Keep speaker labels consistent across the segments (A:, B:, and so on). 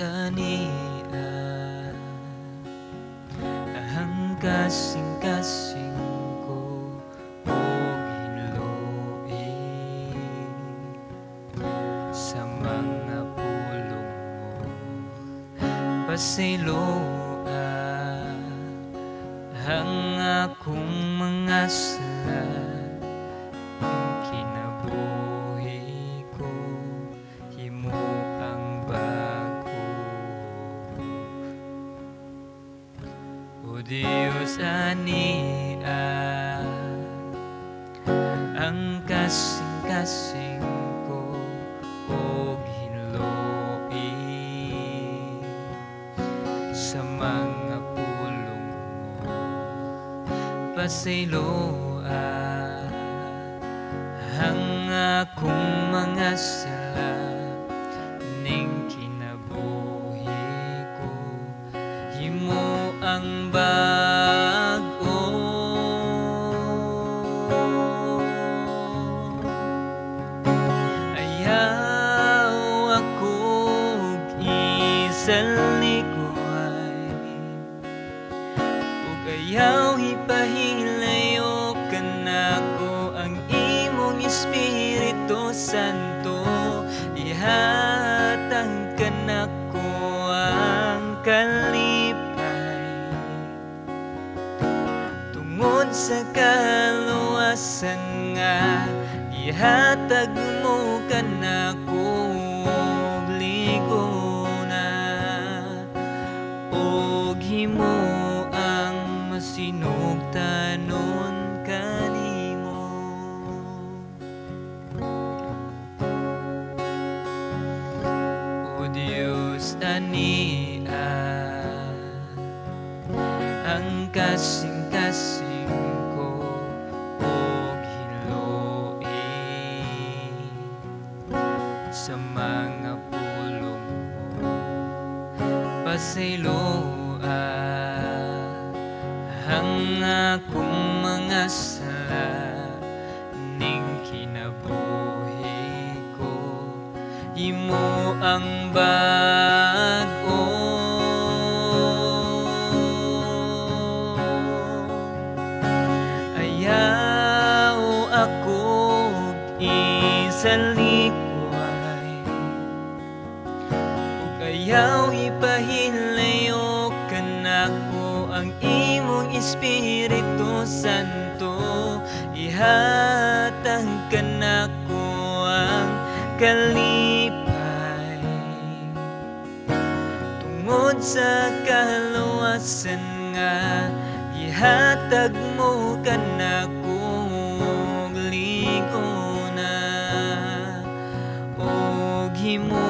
A: tania ang kasing-kasing ko o hinluin sa mga pulong mo pasiloa ang akong mga sala ang kinabuhi ko himo ang bago o Diyos ania ang kasing-kasing ko o hinluin sa mga pulong mo pasiloa ang akong mga sala ning kinabuhi ko himo ang bago ayaw akong isalikuay ug ayaw ipahilayo kanako ang imong Espiritu Santo ihatag kanako ang kalipay tungod sa kaluwasan nga ihatag mo kanako og ligona og himo ang masinugtanon kanimo o Diyos ania ang kasing-kasing ko og hinluin sa mga pulong mo pasiloa ang akong mga sala ning kinabuhi ko himo ang bago ayaw akong isalikuay ug ayaw ipahilayo kanako ang imong Espiritu Santo ihatag kanako ang kalipay tungod sa kaluwasan nga ihatag mo kanako og ligona og himo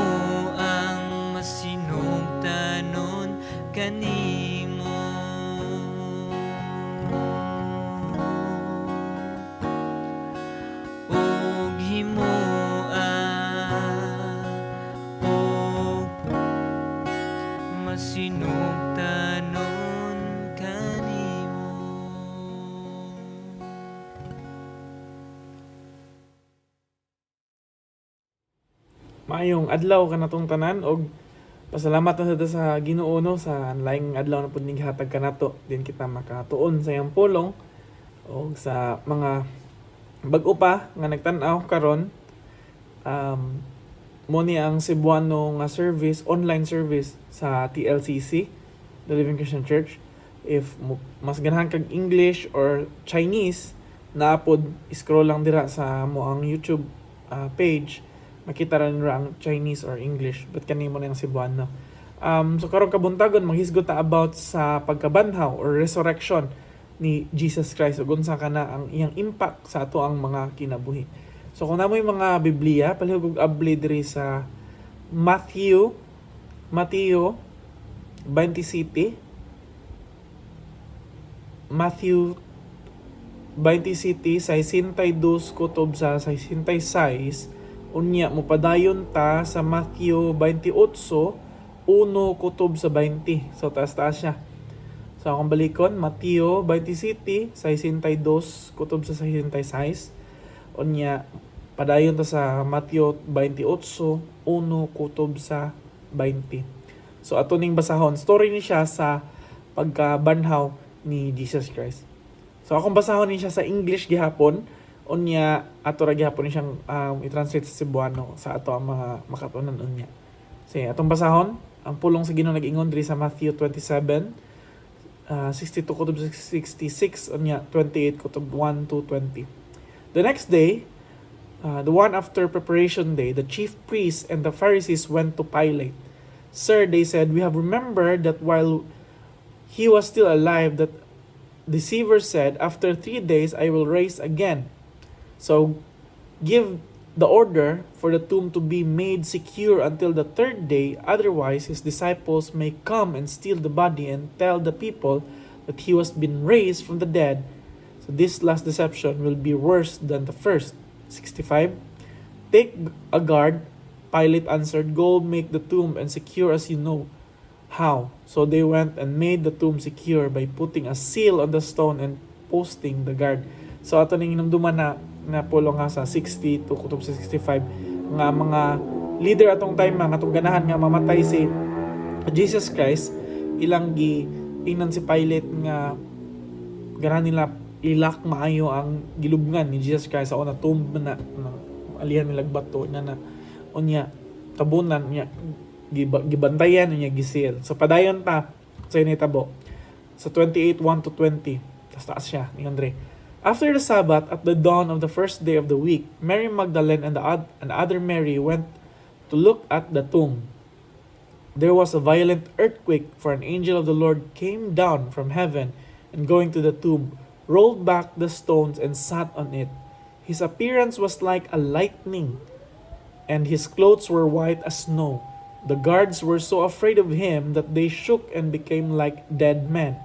A: ang masinugtanon kanimo og himo og masinugtanon kanimo.
B: Maayong adlaw kanatong tanan og pasalamat na sada sa Ginoo no sa laing adlaw na pud ning gihatag kanato din kita makatuon sa iyang pulong og sa mga bag-o pa nga nagtan-aw karon mo ni ang Cebuano nga service, online service sa TLCC, The Living Christian Church. If mas ganahan kag English or Chinese, naapod scroll lang dira sa mo ang YouTube page, makita ra nila ang Chinese or English, but kanimo na yung Cebuano. So karong kabuntagon maghisgot ta about sa pagkabanhaw or resurrection ni Jesus Christ ug unsa kana ang iyang impact sa ato ang mga kinabuhi. So kung namoy mga Biblia, palihog og abli diri sa Matthew 27 Matthew 27 62 kutob sa 66 unya mopadayon ta sa Matthew 28 1 kutob sa 20. So taas-taas siya. So akong balikon, Mateo 27 62 kutob sa 66 unya padayon ta sa Mateo 28 1 kutob sa 20. So ato ning basahon, story ni siya sa pagkabanhaw ni Jesus Christ. So akong basahon ni siya sa English gihapon, unya ato ra gihapon ni siyang i-translate sa Cebuano sa ato ang mga makatunan unya. Sige, atong basahon, ang pulong sa Ginoo nag-ingon diri sa Matthew 27, 62 kutob 66, unya 28 kutob 1 to 20. The next day, the one after preparation day, the chief priests and the Pharisees went to Pilate. Sir, they said, we have remembered that while he was still alive, that deceiver said, after 3 days I will rise again. So give the order for the tomb to be made secure until the 3rd day, otherwise his disciples may come and steal the body and tell the people that he was been raised from the dead. So this last deception will be worse than the first. 65. Take a guard. Pilate answered, go make the tomb and secure as you know how. So they went and made the tomb secure by putting a seal on the stone and posting the guard. So ato ning hinumduman na pulong nga sa 60 to kutob sa 65 nga mga leader atong time nga atong ganahan nga mamatay si Jesus Christ, ilang ingnan si Pilate nga ganahan nila ilak maayo ang gilubngan ni Jesus Christ sa una tomb na alihan nila bato na unya tabunan niya gibantayan niya gisil. So padayon pa sa initabo sa 28 1 to 20. Taas siya ni Andre. After the Sabbath, at the dawn of the first day of the week, Mary Magdalene and the other Mary went to look at the tomb. There was a violent earthquake, for an angel of the Lord came down from heaven and going to the tomb, rolled back the stones and sat on it. His appearance was like a lightning, and his clothes were white as snow. The guards were so afraid of him that they shook and became like dead men.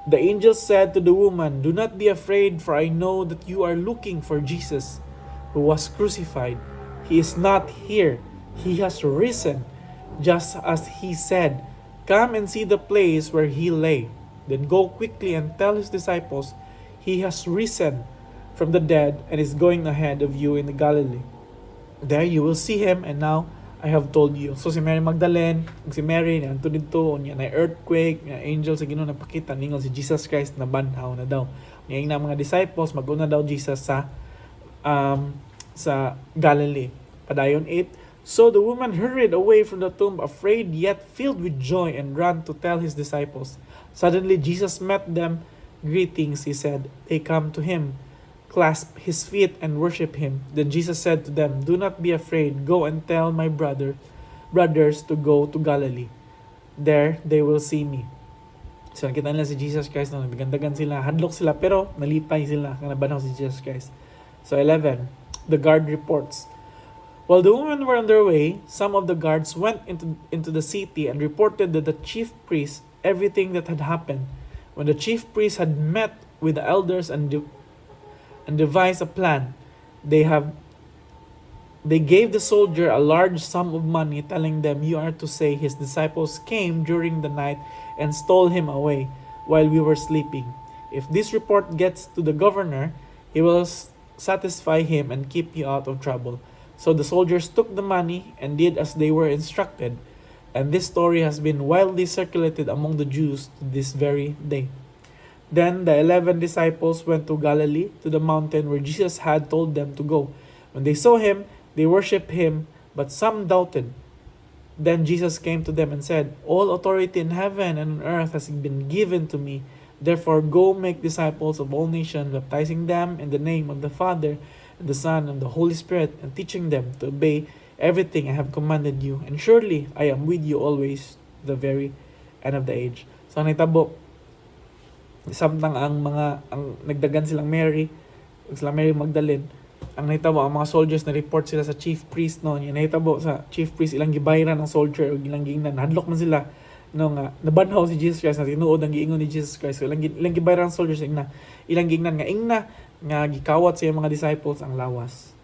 B: The angel said to the woman, do not be afraid, for I know that you are looking for Jesus, who was crucified. He is not here. He has risen, just as he said. Come and see the place where he lay. Then go quickly and tell his disciples, he has risen from the dead and is going ahead of you in the Galilee. There you will see him, and now I have told you. So si Mary Magdalene, si Mary, nanto dito, niya na earthquake, niya angel sa Ginoo napakita, ningon si Jesus Christ na banhaw na daw. Niya na mga disciples, mag-una daw Jesus sa Galilee. Padayon 8. So the woman hurried away from the tomb, afraid yet filled with joy, and ran to tell his disciples. Suddenly Jesus met them. Greetings, he said. They come to him, clasped his feet and worship him. Then Jesus said to them, do not be afraid. Go and tell my brothers to go to Galilee. There they will see me. So nakita nila si Jesus Christ na nagdagandagan sila, hadlok sila, pero nalipay sila kung nabanaw si Jesus Christ. So 11, the guard reports. While the women were on their way, some of the guards went into the city and reported to the chief priests everything that had happened. When the chief priests had met with the elders and devised a plan, they gave the soldier a large sum of money, telling them, you are to say his disciples came during the night and stole him away while we were sleeping. If this report gets to the governor, he will satisfy him and keep you out of trouble. So the soldiers took the money and did as they were instructed, and this story has been widely circulated among the Jews to this very day. Then the 11 disciples went to Galilee, to the mountain where Jesus had told them to go. When they saw him, they worshipped him, but some doubted. Then Jesus came to them and said, all authority in heaven and on earth has been given to me. Therefore go make disciples of all nations, baptizing them in the name of the Father, and the Son, and the Holy Spirit, and teaching them to obey everything I have commanded you. And surely I am with you always to the very end of the age. So nitabo, samtang ang nagdagan silang Mary Magdalene, ang nahitabo ang mga soldiers na report sila sa chief priest noon. Yung nahitabo sa chief priest, ilang gibayran ng soldier o ilang giingnan, hadlok man sila no nga nabanhaw si Jesus Christ, na tinuod ang giingon ni Jesus Christ. So ilang gibayran ng soldiers ilang giingnan nga gikawat sa mga disciples ang lawas.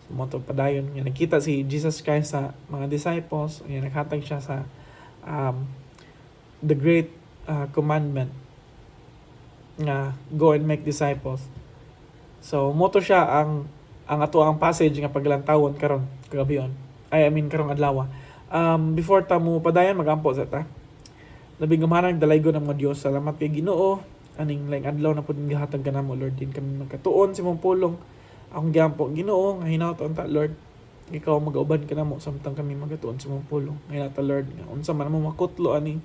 B: So mo to padayon nga nakita si Jesus Christ sa mga disciples, nga naghatag siya sa the great commandment nga go and make disciples. So mo to siya ang ato ang passage nga paglantawon karon karong adlaw. before ta mo padayon magampo sa ta. Labing gamahan dalaygon ng mga Dios. Salamat kay Ginoo. Aning laing adlaw na pud gihatag kanamo Lord, din kami magkatuon sa imong pulong. Akong giampo Ginoo nga hinawton ta Lord. Ikaw mag-auban kanamo samtang kami magatuon sa imong pulong. Ngayon ta Lord, nga unsa man mo makutlo aning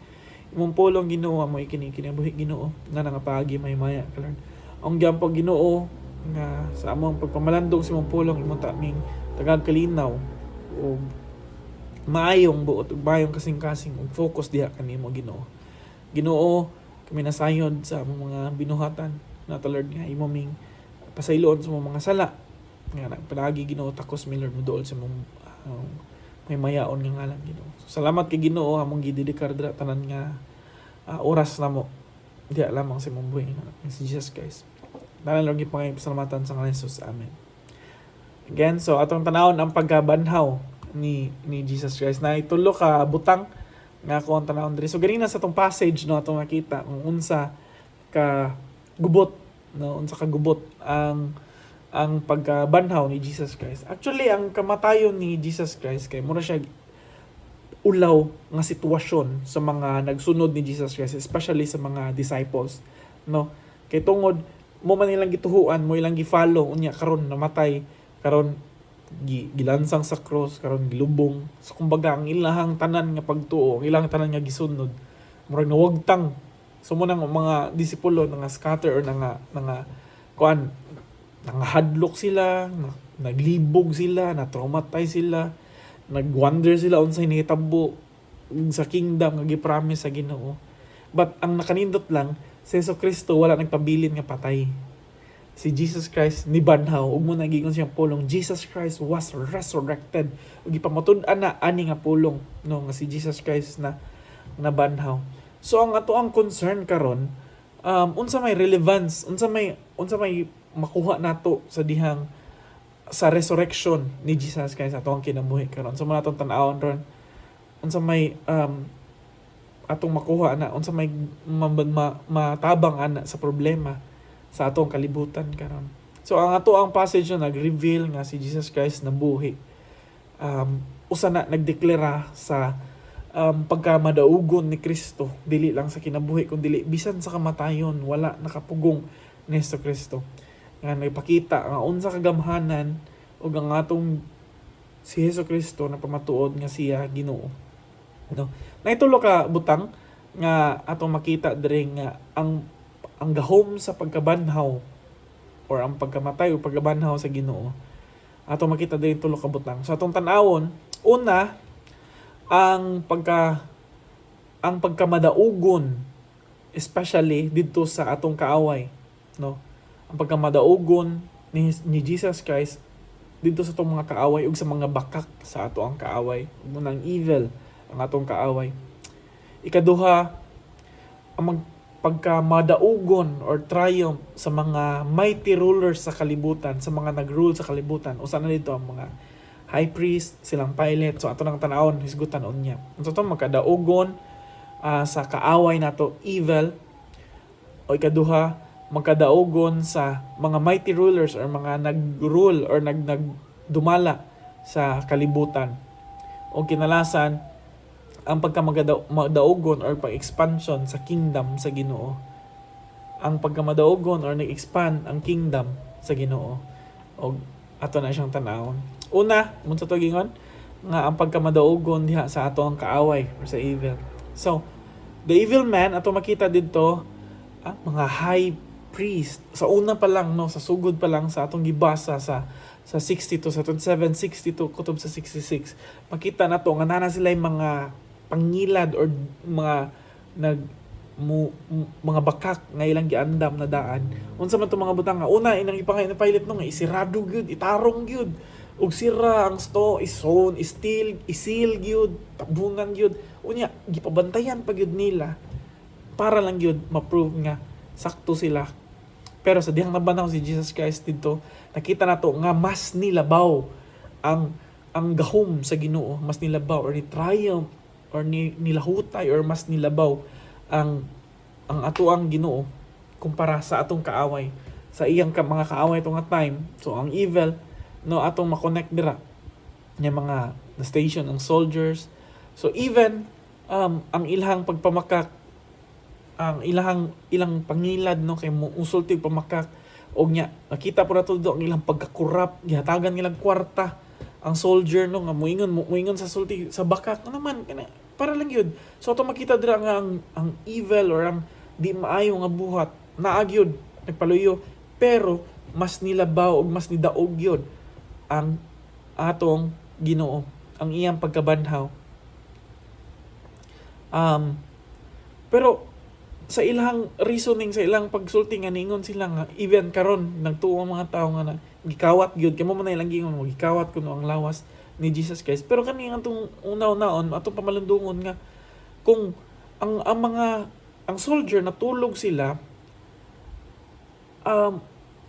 B: imong pulong Ginoo mo kinabuhi Ginoo nga nangapagi may maya ka Lord. Ang giampo Ginoo nga sa among pagpamalandong sa imong pulong imong taming tagag kalinaw o maayong buot ug bayong kasing-kasing ug focus diha kanimo Ginoo. Ginoo, kami nasayod sa among mga binuhatan na ta Lord nga imo ming pasayloon sa among mga sala nga nagpalagi Ginoo takos mi Lord moduol sa among may mayaon nga ngalan Ginoo. So, salamat kay Ginoo among gidedikar dira tanan nga oras namo diha lamang sa imong buhi nga si Jesus Christ. Dalan Lord gipangay pasalamatan sa ngalan ni Jesus. Amen. Again, so atong tanawon ang pagkabanhaw ni Jesus Christ na itulo ka butang nga ako ang tanawon diri. So ganina sa tong passage no atong makita kung unsa ka gubot no unsa ka gubot ang pagkabanhaw ni Jesus Christ. Actually ang kamatayon ni Jesus Christ kay mura siya ulaw nga sitwasyon sa mga nagsunod ni Jesus Christ, especially sa mga disciples no. Kay tungod mo man ilang gituhuan, mo ilang gi-follow unya karon namatay, karon gilansang sa cross, karon gilubong. So kumbaga ang ilahang tanan nga pagtuo, ang ilahang tanan nga gisunod murag nawagtang. So mo nang mga disipulo nga scatter or nga kuan hadlok sila, naglibog sila, na traumatize sila, nagwonder sila unsay nahitabo sa kingdom nga gipromise sa Ginoo. But ang nakanindot lang si Jesucristo wala nagpabilin nga patay. Si Jesus Christ ni banhaw ug mo nagigon siyang pulong. Jesus Christ was resurrected ug ipamatud-an na ani nga pulong no nga si Jesus Christ na nabanhaw. So ang ato ang concern karon unsa may relevance, unsa may makuha nato sa dihang sa resurrection ni Jesus Christ ato ang kinabuhi karon. So mo natong tan-awon ron unsa may atong makuha na unsa may matabang ana sa problema sa atong kalibutan karon. So ang ato ang passage na nag-reveal nga si Jesus Christ nabuhi. Usa na nagdeklara sa pagkamadaugon ni Kristo, dili lang sa kinabuhi kundi bisan sa kamatayon wala nakapugong ni Kristo. Nga nagpakita nga unsa kagamhanan ug ang atong si Kristo na pamatuod nga siya Ginoo. No. Naitulo ka butang nga atong makita diri nga ang gahom sa pagkabanhaw or ang pagkamatay o pagkabanhaw sa Ginoo. Atong makita diri tulo ka butang. So atong tan-awon, una ang pagkamadaugon especially didto sa atong kaaway, no. Ang pagkamadaugon ni Jesus Christ didto sa atong mga kaaway ug sa mga bakak sa ato ang kaaway, ug nang evil ang atong kaaway. Ikaduha, ang pagkamadaugon or triumph sa mga mighty rulers sa kalibutan, sa mga nag-rule sa kalibutan. Usa na dito ang mga high priest, silang Pilate. So ato nang tan-awon hisgutan unya. Unsa to magkadaugon sa kaaway nato evil, o ikaduha magkadaugon sa mga mighty rulers or mga nag-rule or nagdumala sa kalibutan. O kinalasan ang pagkamadaugon or pag-expansion sa kingdom sa Ginoo. Ang pagkamadaugon or nag-expand ang kingdom sa Ginoo. O ato na siyang tanawon. Una, muna sa gingon nga ang pagkamadaugon diha sa ato ang kaaway or sa evil. So, the evil man ato makita dito mga high priest. Sa una pa lang no, sa sugod pa lang sa atong gibasa sa 62 sa 27:62 kutob sa 66. Makita nato nga nana sila mga pangilad or mga mga bakak nga ilang giandam na daan. Unsa man to mga butang nga una inang ipangay na pilot no nga isirado gyud, itarong gyud. Ug sira ang sto, ison, isil gyud, tabungan gyud. Unya gipabantayan pa gyud nila para lang gyud ma-prove nga sakto sila. Pero sa dihang nabanaw si Jesus Christ dito, nakita nato nga mas nilabaw ang gahom sa Ginoo, mas nilabaw or ni triumph or nilahutay or mas nilabaw ang ato ang Ginoo kumpara sa atong kaaway, sa iyang mga kaaway itong time. So ang evil no atong ma-connect dira nga mga na station ang soldiers, So even ang ilahang pagpamakak, ang ilang pangilad no kay musulti pamakak, og nya nakita po nato do ang ilang pagkakurap, gihatagan nilang kwarta ang soldier no nga muingon sa sulti sa bakak ano naman kana para lang yun. So ato makita dira nga ang evil or ang di maayo nga buhat naagyod nagpaluyo, pero mas nilabaw ug mas nidaog yun ang atong Ginoo, ang iyang pagkabanhaw. Pero sa ilang reasoning, sa ilang pagsulti nga ningon sila nga even karon nagtuo ang mga tao nga na gikawat gyud kamo man ilang gingon mo gikawat kuno ang lawas ni Jesus Christ. Pero kani atong unaw-naon atong pamalundungon nga kung ang soldier natulog sila,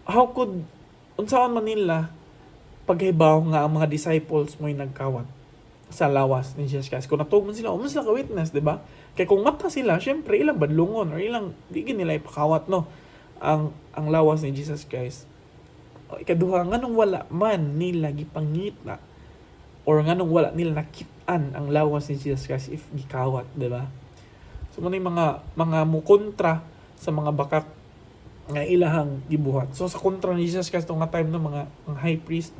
B: how could unsaon man nila paghibaw nga ang mga disciples mo'y nagkawat sa lawas ni Jesus Christ? Kung natugman sila, umas sila ka-witness, di ba? Kaya kung mata sila, syempre, ilang badlungon or ilang, di nila ipakawat, no? Ang lawas ni Jesus Christ. O, ikaduha, nganong wala man nila gipangita or nganong wala nila nakitaan ang lawas ni Jesus Christ if gikawat, di ba? So, muna yung mga mukontra sa mga bakak nga ilahang gibuhat. So, sa kontra ni Jesus Christ, itong nga time ng mga high priest,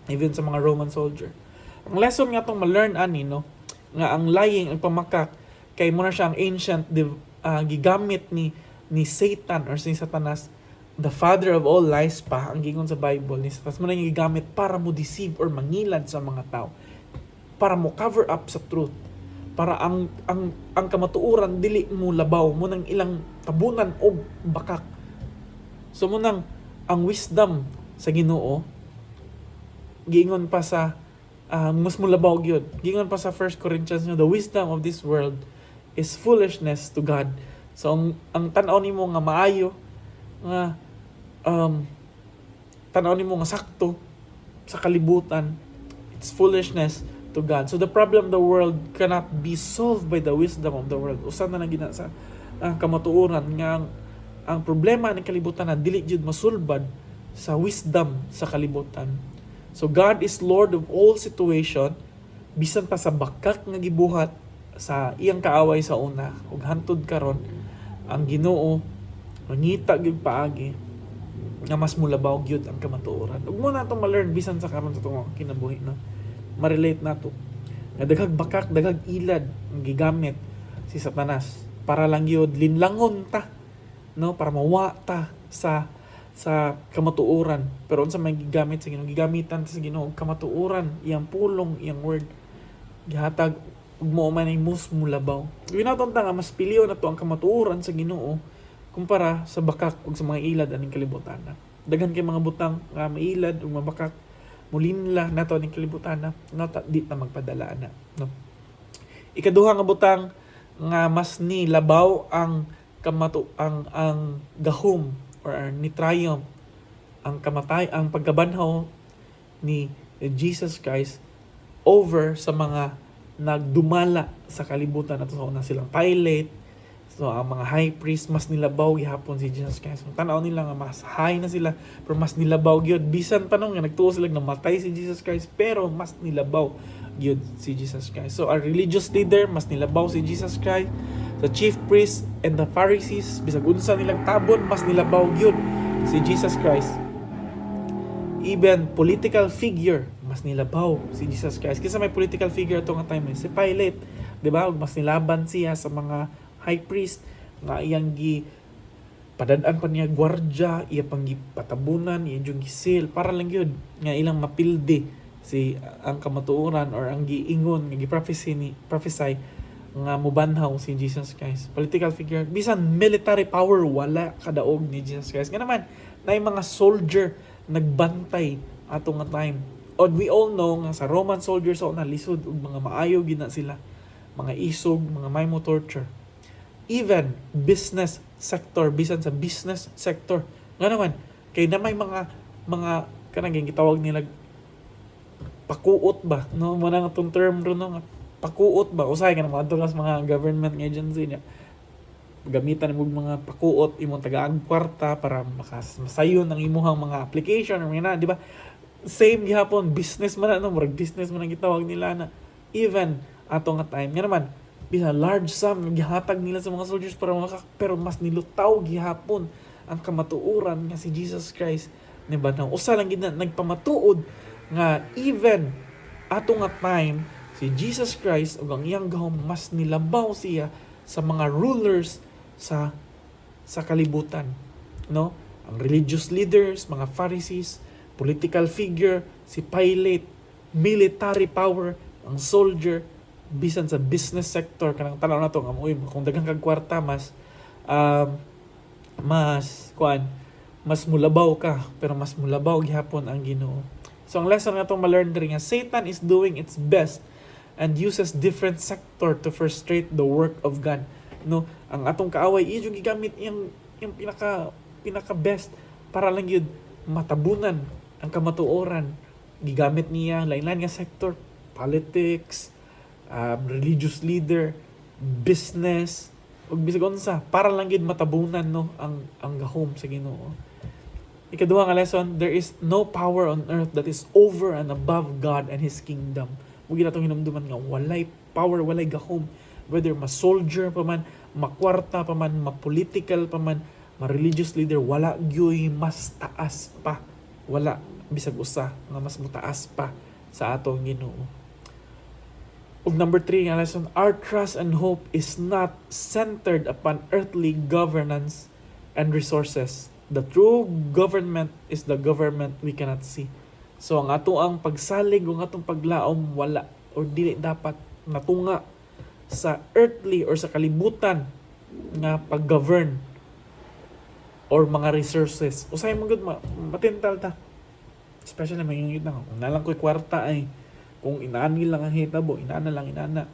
B: even sa mga Roman soldier. Ang lesson nga itong ma-learn ani, no? Nga ang lying, ang pamakak, kay muna siya ang ancient gigamit ni Satan or si Satanas, the father of all lies pa, ang gingon sa Bible ni Satanas, muna yung gigamit para mo deceive or mangilad sa mga tao. Para mo cover up sa truth. Para ang kamatuuran, dili mo labaw, munang ilang tabunan o bakak. So munang ang wisdom sa Ginoo, giingon pa sa mas mulabaw gyud. Giingon pa sa 1 Corinthians, the wisdom of this world is foolishness to God. So ang tan-aw nimo nga maayo nga tan-aw nimo nga sakto sa kalibutan, it's foolishness to God. So the problem of the world cannot be solved by the wisdom of the world. Usa na lang gina sa kamatuoran nga ang problema ng kalibutan na dili jud masulbad sa wisdom sa kalibutan. So God is Lord of all situation, bisan pa sa bakak nga gibuhat sa iyang kaaway sa una ug hantud karon, ang Ginoo mangita gyud paagi nga mas mulabaw gyud ang kamatuoran. Ug mo na itong ma-learn bisan sa karon sa itong kinabuhi, no? Ma-relate nato nga daghag bakak, daghag ilad ang gigamit si Satanas para lang gyud linlangon ta, no? Para mawa ta sa kamatuoran. Pero unsa may gigamit sa Ginoo, gigamitan sa Ginoo kamatuoran, iyang pulong, iyang word gihatag ug mo man ay mus mulabaw. Ginaton ta nga mas piliyo na to ang kamatuoran sa Ginoo kumpara sa bakak ug sa mga ilad aning kalibutan. Daghan kay mga butang nga mailad ug mabakak, mulinla nato aning kalibutan na di na magpadala na, no? Ikaduha nga butang nga mas ni labaw ang ang gahom or ni triumph, ang pagkabanhaw ni Jesus Christ over sa mga nagdumala sa kalibutan nato sa una silang Pilate. So ang mga high priest mas nilabaw gihapon si Jesus Christ. So, tanaw nila nga mas high na sila pero mas nilabaw gyud bisan pa nung nga nagtuo sila namatay si Jesus Christ, pero mas nilabaw gyud si Jesus Christ. So our religious leader mas nilabaw si Jesus Christ. The chief priests and the Pharisees, bisag unsa nilang tabon, mas nilabaw gyud si Jesus Christ. Even political figure, mas nilabaw si Jesus Christ. Kasi may political figure ito nga time, si Pilate, di ba? Mas nilaban siya sa mga high priest nga iyang padadaan pa niya gwardya, iya pang gipatabunan, iya yung gisil para lang yun nga ilang mapildi si ang kamatuoran or ang giingon nga giprophesy nga mubanhaw si Jesus Christ. Political figure, bisan military power wala kadaog ni Jesus Christ. Nga naman na mga soldier nagbantay ato nga time. And we all know nga sa Roman soldiers na lisod ug mga maayo gina sila, mga isog, mga may mo torture. Even business sector, bisan sa business sector nga naman kay na may mga kanang gitawag nila pakuot ba, no? Muna nga itong term ron, no? Pakuot ba? Usay ka na mga government agency niya. Gamitan mo mga pakuot, imong tagaan kwarta para masayon ang imuhang mga application or mga na, di ba? Same gihapon, business man na, no? Marag business man ang gitawag nila na. Even ato nga time nga naman bisan large sum nga gihatag nila sa mga soldiers para pero mas nilutaw gihapon ang kamatuoran nga si Jesus Christ ni banhaw. Usa lang gid na nagpamatuod nga even ato nga time si Jesus Christ ug ang iyang gahom mas nilabaw siya sa mga rulers sa kalibutan, no? Ang religious leaders, mga Pharisees, political figure, si Pilate, military power, ang soldier, bisan sa business sector kanang tanaw nato nga moy kung daghang kag kwarta mas mulabaw ka, pero mas mulabaw gihapon ang Ginoo. So ang lesson nga itong ma-learn diri nga Satan is doing its best and uses different sector to frustrate the work of God. No, ang atong kaaway iyo gigamit yung pinaka best para lang yun matabunan ang kamatuoran. Gigamit niya lain-lain nga sector, politics, religious leader, business, ug bisag unsa para lang gid matabunan no ang gahom sa Ginoo. Ikaduha nga lesson, there is no power on earth that is over and above God and His kingdom. Mugi natong hinumduman nga walay power, walay gahom, whether ma-soldier pa man, makwarta pa man, ma-political pa man, ma-religious leader, wala gyoy mas taas pa. Wala bisag usa nga mas mutaas pa sa atong Ginoo. Ug number 3 nga lesson, our trust and hope is not centered upon earthly governance and resources. The true government is the government we cannot see. So ang ato ang pagsalig o ang atong paglaom wala or dili dapat natunga sa earthly or sa kalibutan nga pag-govern or mga resources. Usay mo gud matintal ta. Especially may yung na kung nalang ko'y kwarta ay kung inaani lang ang hitabo, inana.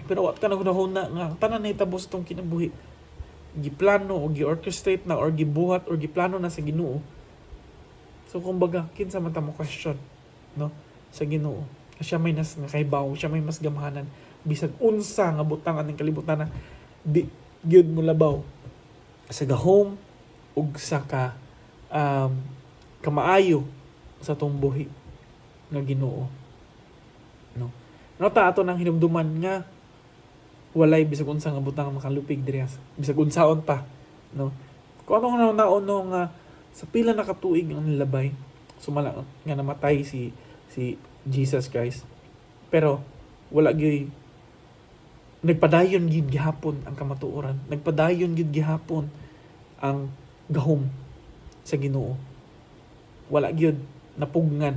B: Pero wat ka na gunahuna nga tanan na hitabo sa itong kinabuhi. Giplano o gi-orchestrate na or gibuhat or giplano na sa Ginoo. So kumbaga kinsa man ta mo question, no? Sa Ginoo. Siya may nas nakaibaw, siya may mas gamhanan bisag unsa nga butang aning kalibutan na di gyud mo labaw sa gahom ug sa kamaayo sa tong buhi nga Ginoo. No. Nota ato nang hinumduman nga walay bisag unsa nga butang makalupig diri bisag unsaon pa, no. Kung ano naon nga sa pila na katuig ang nilabay sumala nga namatay si Jesus Christ, pero wala gyud nagpadayon gid gihapon ang kamatuoran, nagpadayon gid gihapon ang gahom sa Ginoo. Wala gyud napugngan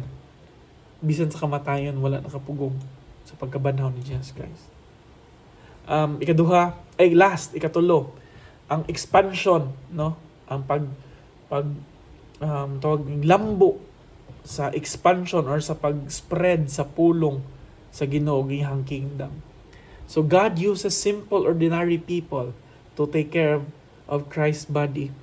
B: bisan sa kamatayon, wala nakapugong sa pagkabanhaw ni Jesus Christ. Ikatulo, ang expansion, no? Ang lambo sa expansion or sa pag-spread sa pulong sa Ginoo gihang kingdom. So God uses simple ordinary people to take care of Christ's body.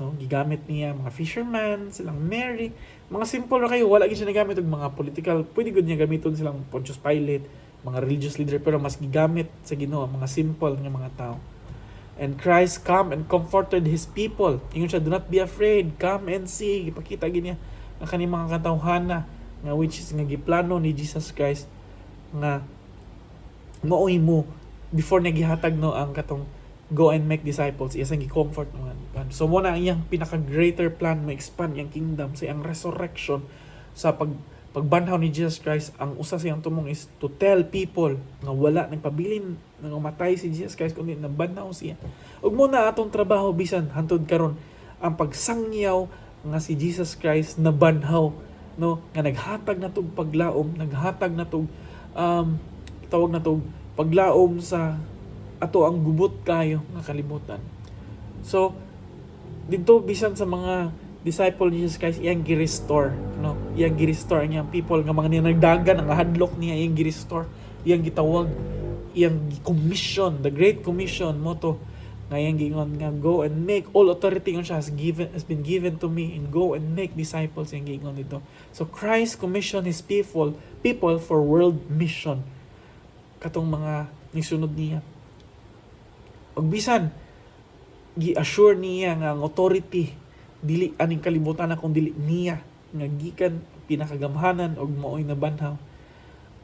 B: No, gigamit niya mga fishermen, silang Mary, mga simple ra kayo, wala gyud siya nagamit og mga political, pwede gud niya gamiton silang Pontius Pilate, mga religious leader, pero mas gigamit sa Ginoo mga simple nga mga tao. And Christ come and comforted His people. Ingon siya, do not be afraid, come and see. Ipakita gid niya ang kaning mga katawhana nga which is nga giplano ni Jesus Christ nga maoy mo before nagihatag no ang katong go and make disciples, iyang gi-comfort mga. So mo na ang iyang pinaka-greater plan ma-expand yung kingdom sa iyang resurrection sa pagbanhaw ni Jesus Christ. Ang usa siyang tumong is to tell people nga wala nagpabilin nga umatay si Jesus Christ kundi nabanhaw siya. Ug mo na atong trabaho bisan hantod karon ang pagsangyaw nga si Jesus Christ nabanhaw, no, nga naghatag na tog paglaom, naghatag na tog tawag na tog paglaom sa ato ang gubot kayo nga kalibutan. So dito bisan sa mga disciple ni Jesus Christ iyang gi-restore, no, iyang gi-restore ang people nga mga nagdagan ang hadlok niya, iyang gi-restore, iyang gitawag, iyang commission, the great commission mo to nga iyang giingon nga go and make all authority on siya has been given to me and go and make disciples iyang giingon dito. So Christ commission His people for world mission katong mga nisunod niya. Og bisan gi-assure niya nga ang authority dili aning kalibutan na kung dili niya nga gikan pinakagamhanan og maoy na banhaw.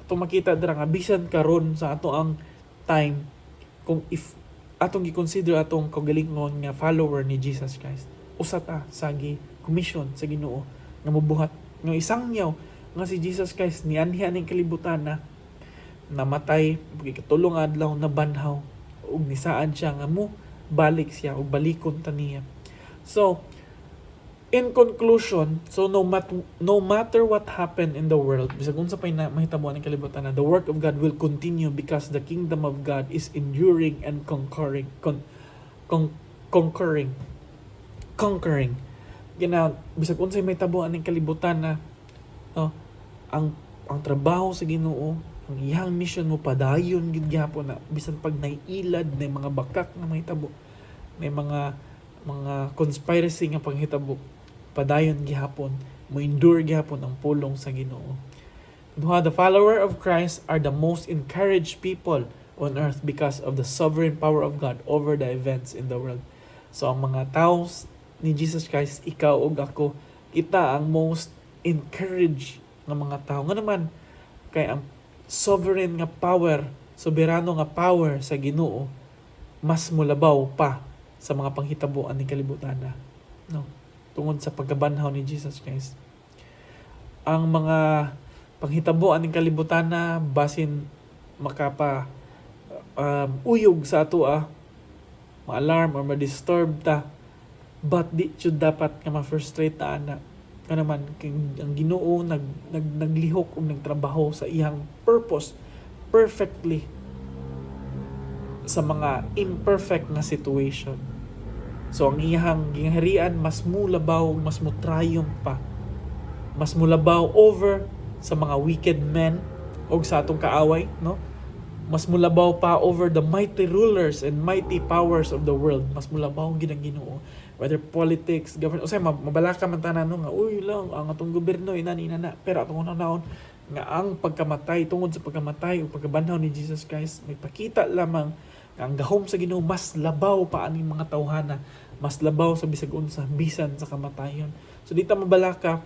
B: atong makita dira nga bisan karon sa ato ang time, kung if atong gi-consider atong kaugalingon nga follower ni Jesus Christ, usa ta sa commission sa Ginoo nga mobuhat nga isangyaw nga si Jesus Christ nianhi ning kalibutan na namatay katulong adlaw na banhaw ug nisaan siya nga mo balik siya ug balikon ta niya. So in conclusion, so no matter what happened in the world, bisag unsa pay na mahitabo ning kalibutan na, the work of God will continue because the kingdom of God is enduring and conquering. Bisag unsay mahitabo ning kalibutan na, no, ang trabaho sa Ginoo, ang iyang mission mo padayon gid gyapon na bisan pag naiilad na mga bakak na mahitabo, may mga conspiracy nga panghitabo, padayon gihapon, mo endure gihapon ang pulong sa Ginoo. The follower of Christ are the most encouraged people on earth because of the sovereign power of God over the events in the world. So ang mga tao ni Jesus Christ, ikaw ug ako, kita ang most encouraged nga mga tao. Nga naman kay ang sovereign nga power, soberano nga power sa Ginoo mas mulabaw pa sa mga panghitaboan ni kalibutan na, no, tungod sa pagkabanhaw ni Jesus Christ. Ang mga panghitaboan ng kalibutan na basin makapa uyog sa ato ma-alarm or ma-disturb ta, but di jud dapat nga ma-frustrate ta ana. Naman ang Ginoo naglihok og nagtrabaho sa iyang purpose perfectly sa mga imperfect na situation. So ang iyang gingharian mas mulabaw, mas mo triumph pa, mas mulabaw over sa mga wicked men o sa atong kaaway, no? Mas mulabaw pa over the mighty rulers and mighty powers of the world. Mas mulabaw gid ang Ginoo, whether politics, government, o say mabalaka man tanan nga uy lang ang atong gobyerno inana, pero atong unahon nga ang pagkamatay, tungod sa pagkamatay o pagkabanhaw ni Jesus Christ, may pakita lamang ang gahom sa Ginoo mas labaw pa aning mga tawhana, mas labaw sa bisag unsa bisan sa kamatayon. So dita mabalaka,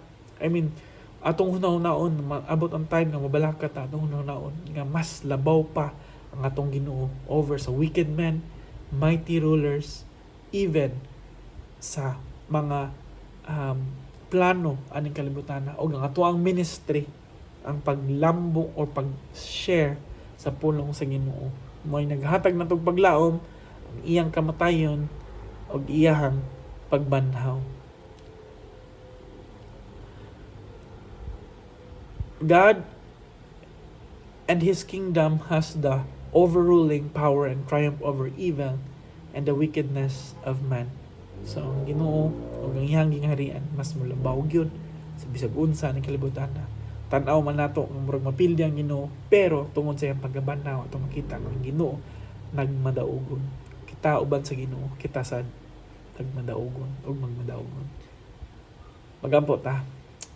B: atong hunahon abot ang time nga mabalaka ta atong hunahon nga mas labaw pa ang atong Ginoo over sa wicked men, mighty rulers, even sa mga plano aning kalibutan o ang atoang ministry, ang paglambo or pag-share sa pulong sa Ginoo. Mo'y naghatag na tog paglaom ang iyang kamatayon o iyang pagbanhaw. God and His kingdom has the overruling power and triumph over evil and the wickedness of man. So ang Ginoo o ang iyang gingharian mas mulabaw gyud sa bisag unsa ng kalibutan na. Tan-aw man nato ang murag mapildi ang Ginoo, pero tungod sa iyang pagkabanhaw ato makita ang Ginoo nagmadaugon. Kita uban sa Ginoo, kita sad nagmadaugon ug magmadaugon. Magampo ta.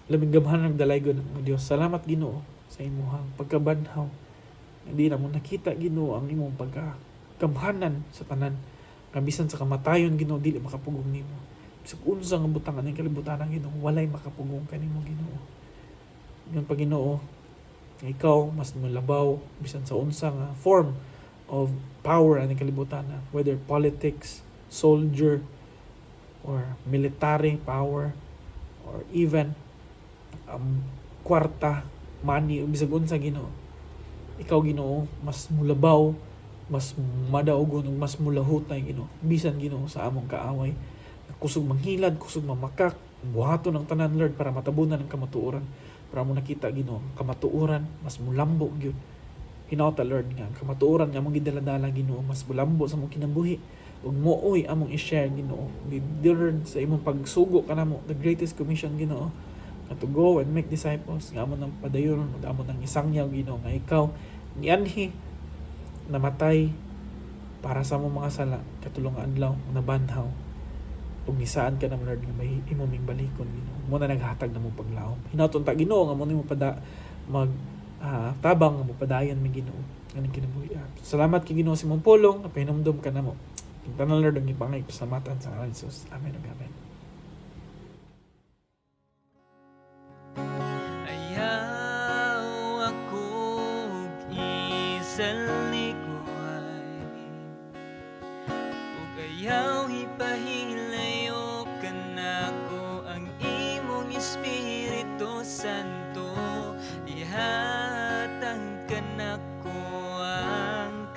B: Labing gamhan ng dalaygon ng Dios. Salamat Ginoo sa imong pagkabanhaw. Hindi na mo nakita Ginoo ang imong pagkagamhanan sa tanan. Kabisan sa kamatayon Ginoo dili makapugong nimo. Bisag unsa nga butang aning kalibutan ang Ginoo, walay makapugong kanimo Ginoo. Yung Ginoo, ikaw mas mulabaw bisan sa unsa nga form of power aning kalibutan na, whether politics, soldier, or military power, or even kwarta, money, bisag unsa Ginoo. Ikaw Ginoo mas mulabaw, mas madaogon ug mas mulahutay Ginoo. Bisan Ginoo sa among kaaway, kusog manghilad, kusog mamakak, buhaton ang tanan Lord para matabunan ang kamatuoran. Para mo nakita Ginoo, kamatuoran mas mulambo gyud. Hinauta Lord nga kamatuoran nga among gidaladala Ginoo mas mulambo sa among kinabuhi ug mooy among i-share Ginoo. Lord sa imong pagsugo kanamo, the greatest commission Ginoo, to go and make disciples, nga amon ang padayon ug amon ang isangyaw Ginoo nga ikaw nianhi namatay para sa among mga sala, katulong adlaw nabanhaw ug nisaan ka na Lord nga may imong balikon Ginoo. Mo na naghatag na mo paglaom. Hinaton ta Ginoo nga mo nimo tabang nga mo padayon mi Ginoo kaning kinabuhi. Salamat kay Ginoo sa imong pulong, pahinumdom ka namo. Tanan Lord ang ipangay pasalamatan sa ngalan ni Jesus. Amen ug amen.
A: Ayaw ako Ayaw ipahilayo ka nako ang imong Espiritu Santo. Ihatag ka nako ang